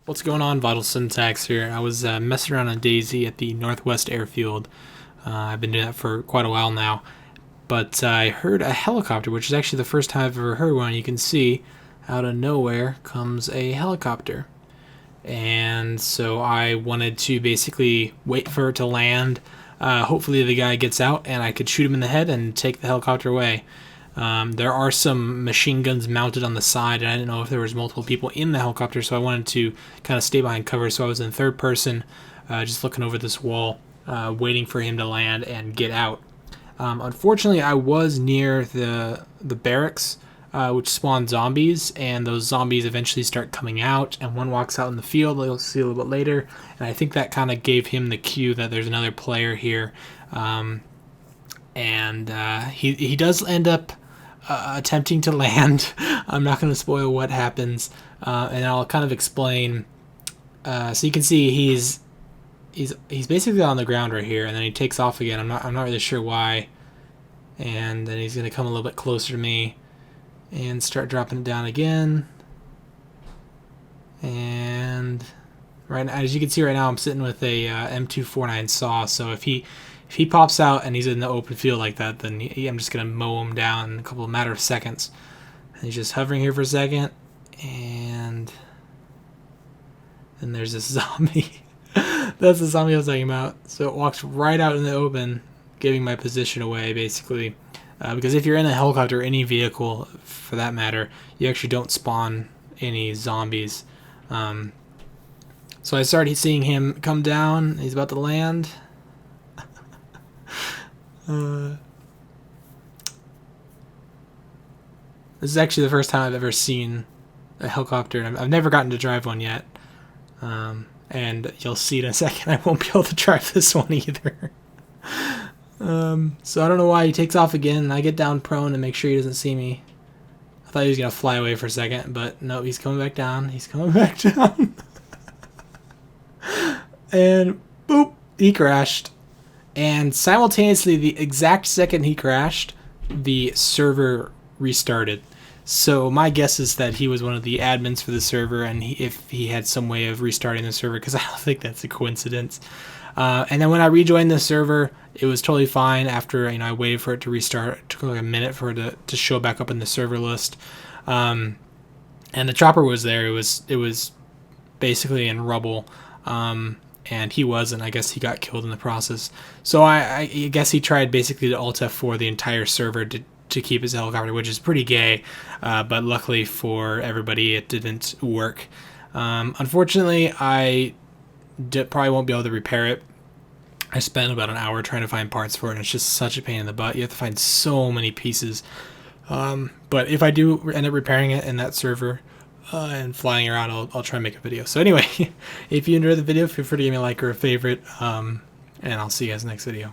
What's going on, VitalSyntax here? I was messing around on DayZ at the Northwest Airfield. I've been doing that for quite a while now. But I heard a helicopter, which is actually the first time I've ever heard one. You can see out of nowhere comes a helicopter. And so I wanted to basically wait for it to land. Hopefully the guy gets out and I could shoot him in the head and take the helicopter away. There are some machine guns mounted on the side, and I didn't know if there was multiple people in the helicopter, so I wanted to kind of stay behind cover. So I was in third person, just looking over this wall, waiting for him to land and get out. Unfortunately, I was near the barracks, which spawn zombies, and those zombies eventually start coming out, and one walks out in the field. You'll see a little bit later, and I think that kind of gave him the cue that there's another player here. He does end up attempting to land. I'm not going to spoil what happens, and I'll kind of explain. So you can see he's basically on the ground right here, and then he takes off again. I'm not really sure why. And then he's going to come a little bit closer to me and start dropping it down again. And right now, as you can see right now, I'm sitting with a M249 saw. So if he pops out and he's in the open field like that, then I'm just going to mow him down in a couple of matter of seconds. And he's just hovering here for a second, and then there's this zombie. That's the zombie I was talking about. So it walks right out in the open, giving my position away, basically. Because if you're in a helicopter or any vehicle, for that matter, you actually don't spawn any zombies. So I started seeing him come down. He's about to land. This is actually the first time I've ever seen a helicopter, and I've never gotten to drive one yet. And you'll see in a second, I won't be able to drive this one either. So I don't know why he takes off again, and I get down prone to make sure he doesn't see me. I thought he was going to fly away for a second, but no, he's coming back down. He's coming back down. And boop, he crashed. And simultaneously, the exact second he crashed, the server restarted. So my guess is that he was one of the admins for the server, and if he had some way of restarting the server, because I don't think that's a coincidence. And then when I rejoined the server, it was totally fine. After I waited for it to restart, it took like a minute for it to show back up in the server list. And the chopper was there. It was basically in rubble. And he wasn't. I guess he got killed in the process. So I guess he tried basically to Alt F4 the entire server to keep his helicopter, which is pretty gay. But luckily for everybody, it didn't work. Unfortunately, I probably won't be able to repair it. I spent about an hour trying to find parts for it, and it's just such a pain in the butt. You have to find so many pieces. But if I do end up repairing it in that server, and flying around, I'll try and make a video. So anyway, if you enjoyed the video, feel free to give me a like or a favorite, and I'll see you guys next video.